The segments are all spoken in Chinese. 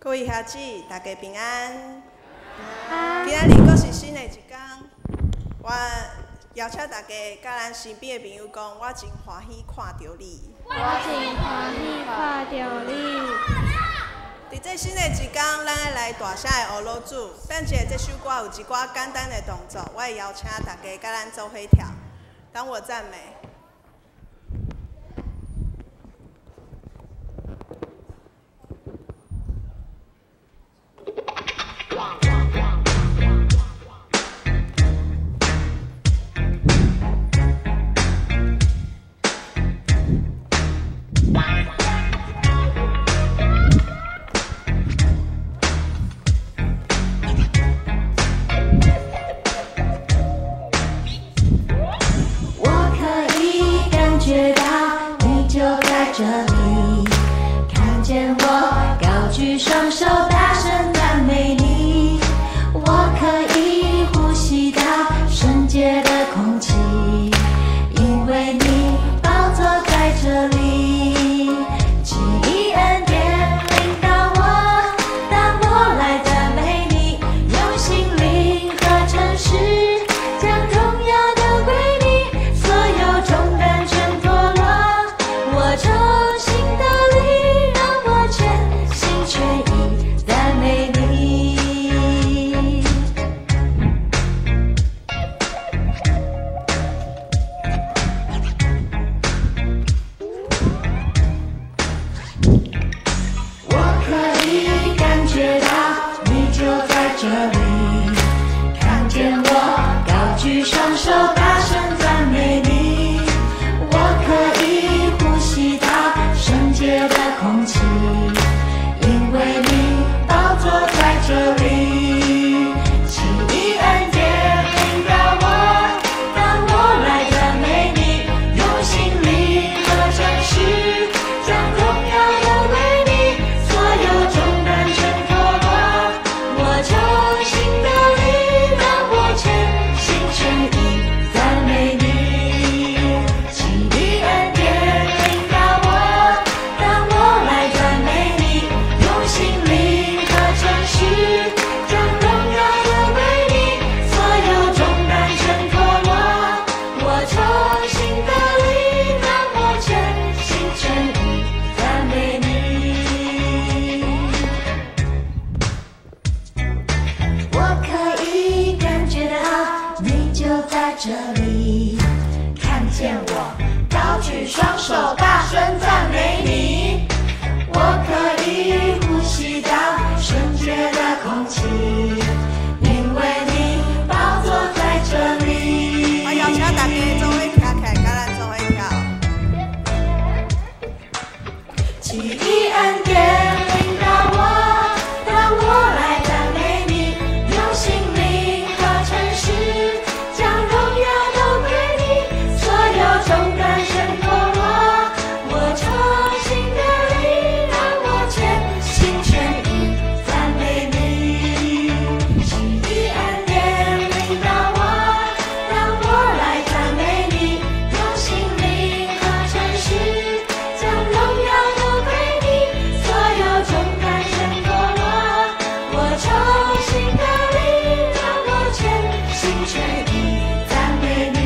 各位兄姊，大家平安。今仔日阁是新的一天，我邀请大家甲咱身边的朋友讲，我真欢喜看到你。我真欢喜看到你。伫这新的一天，咱要来大声的学老主，并且这首歌有一寡简单的动作，我会邀请大家甲咱做伙跳。当我赞美。 这里看见我高举双手，大声赞美你。我可以呼吸到圣洁的空气，因为你宝座在这里。奇异恩典领导我，当我来赞美你，用心灵和诚实将荣耀都归你，所有重担全脱落，我就。 这里看见我高举双手，大声赞美你。我可以呼吸到圣洁的空气，因为你宝座在这里。奇异恩典领导我，当我来赞美你，用心灵和诚实将荣耀都归你，所有重担全脱落，我就。 这里看见我高举双手，大声赞美你。我可以呼吸到圣洁的空气，因为你宝座在这里。我邀请大家做伙跳起来，甲咱做伙跳。奇异恩典领导我，当我来赞美你，用心灵和诚实。 重担全脱落，我重新的力让我全心全意赞美你。奇异恩典领导我，当我来赞美你，用心灵和诚实将荣耀都归你，所有重担全脱落，我重新的力让我全心全意赞美你。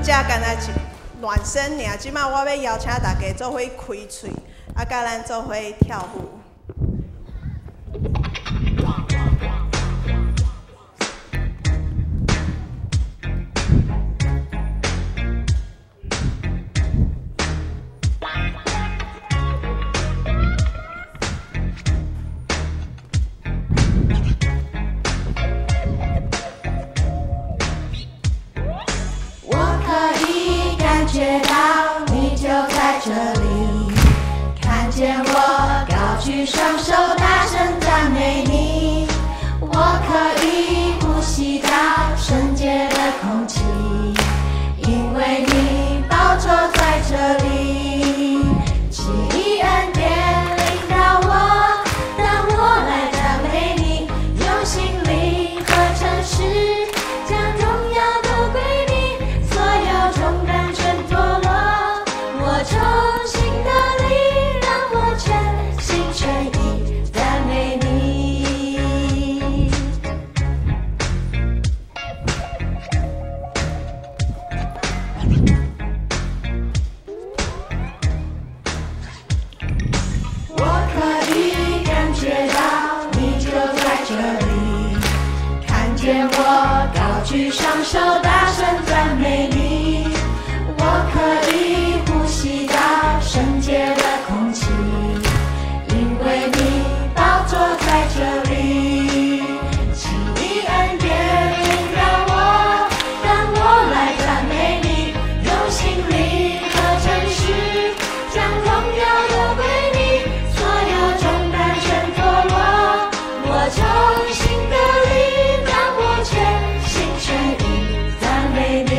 只干那是暖身尔，即摆我要邀请大家做伙开喙，啊，甲咱做伙跳舞。觉到你就在这里，看见我高举双手，大声赞美你。我可以呼吸到圣洁的空气，因为你宝座在这里。奇异恩典领导我，当我来赞美你。觉到你就在这里，看见我高举双手，大声赞美你。我可以呼吸到圣洁的空气，因为你宝座在这里。奇异恩典领导我，让我来赞美你，用心灵和诚实，将荣耀都归你，所有重担全脱落。我重新得力，让我全心全意赞美你。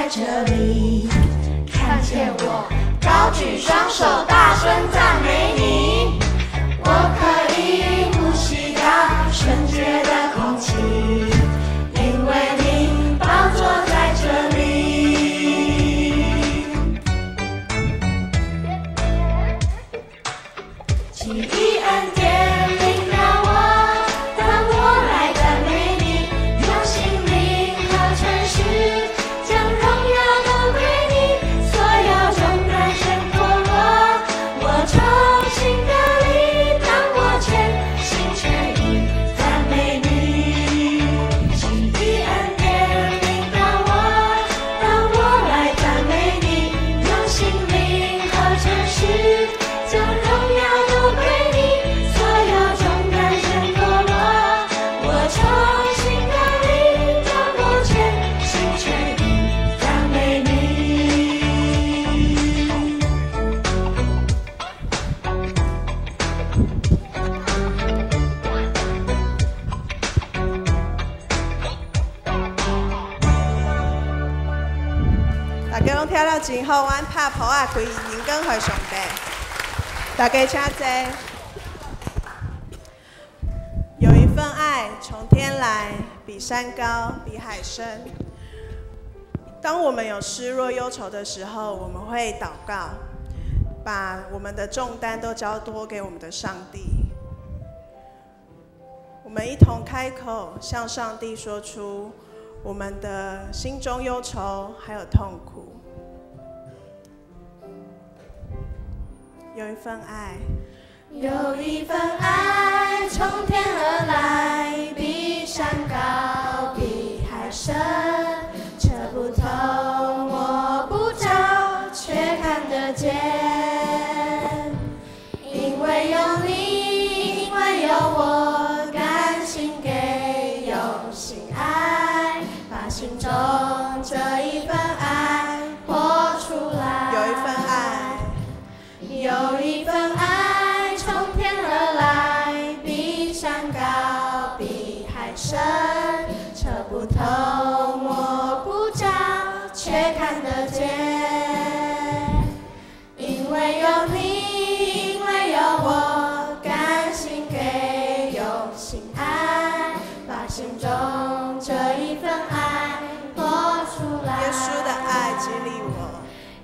这里看见我高举双手，大声赞美你。我可以呼吸到圣洁的空气，因为你宝座在这里。奇异恩典领导我，让我来赞美你，用心灵和诚实，将荣耀都归你，所有重担全脱落。我重新得力，让我全心全意赞美你。奇异恩典领导我，让我来赞美你，用心灵和诚实，将荣耀都归你，所有重担全脱落。我重新得力，让我全心全意赞美你。大家拢听了真好，阮拍谱啊，开人工给上帝。大家请坐。有一份爱从天来，比山高，比海深。当我们有失落忧愁的时候，我们会祷告，把我们的重担都交托给我们的上帝。我们一同开口，向上帝说出我们的心中忧愁还有痛苦。有一份爱，有一份爱从天而来，比山高，比海深，测不透，摸不着，却看得见。因为有你，因为有我，甘心给，用心爱，把心中这一份爱活出来。有一份爱，有一份爱从天而来，比山高，比海深，测不透，摸不着，却看得见。因为有你，因为有我，甘心给，用心爱，把心中这一份爱活出来。耶稣的爱激励我，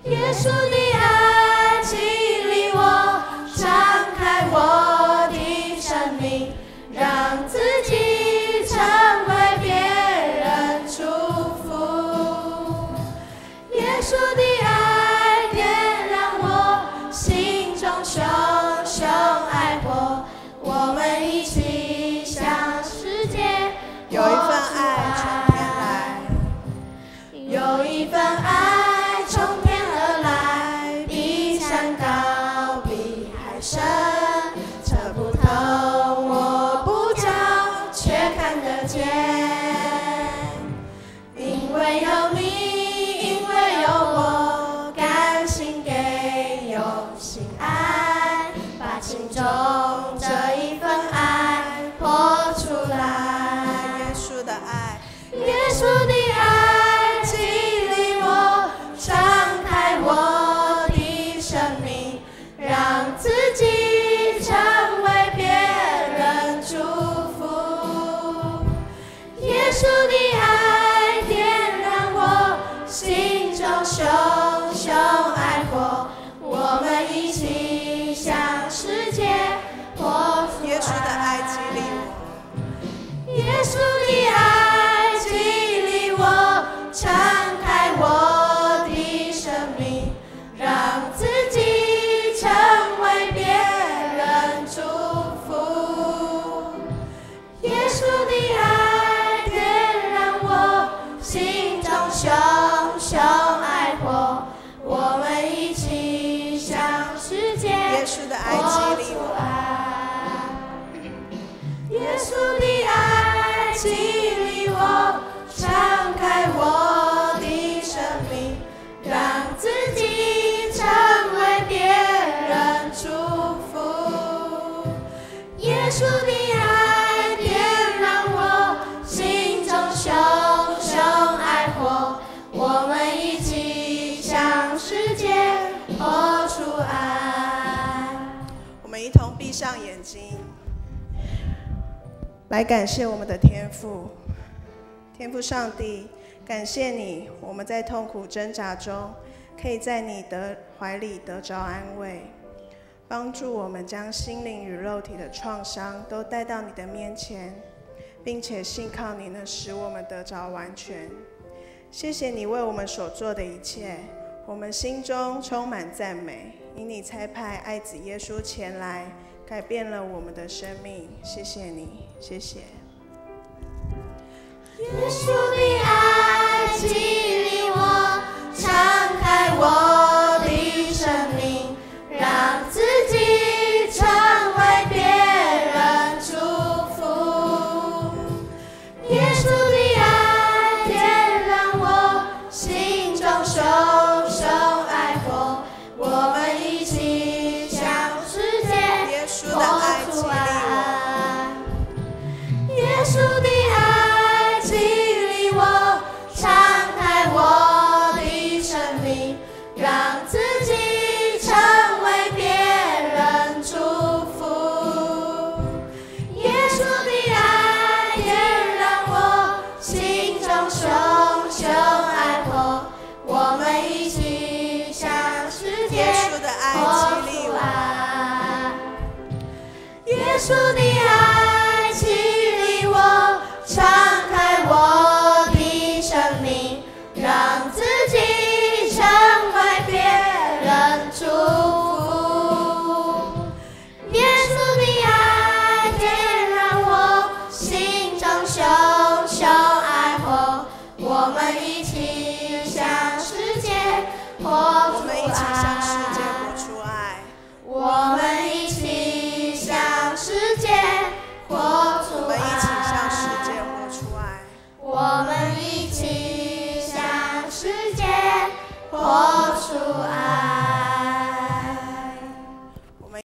耶稣的爱激励我，敞开我的生命，让自己成为别人祝福。耶稣的爱点燃我心中熊熊爱火，我们一起向世界有一份爱从天来，有一份爱从天而来，比山高，比海深，测不透，摸不着，稣的爱点燃我心中熊熊爱火，我们一起向世界活出爱。我们一同闭上眼睛，来感谢我们的天父。天父上帝，感谢你，我们在痛苦挣扎中，可以在你的怀里得着安慰，帮助我们将心灵与肉体的创伤都带到你的面前，并且信靠你能使我们得着完全。谢谢你为我们所做的一切，我们心中充满赞美，因你差派爱子耶稣前来，改变了我们的生命。谢谢你，谢谢。耶稣的爱激励我，敞开我的生命，让自己成为别人祝福。耶稣的爱点燃我心中熊熊爱火，我们一起向世界活出爱。耶稣的爱激励我，敞开我的生命，让自己成为别人祝福。耶稣的爱点燃我心中熊熊爱火，我们一起向世界活出爱。耶稣的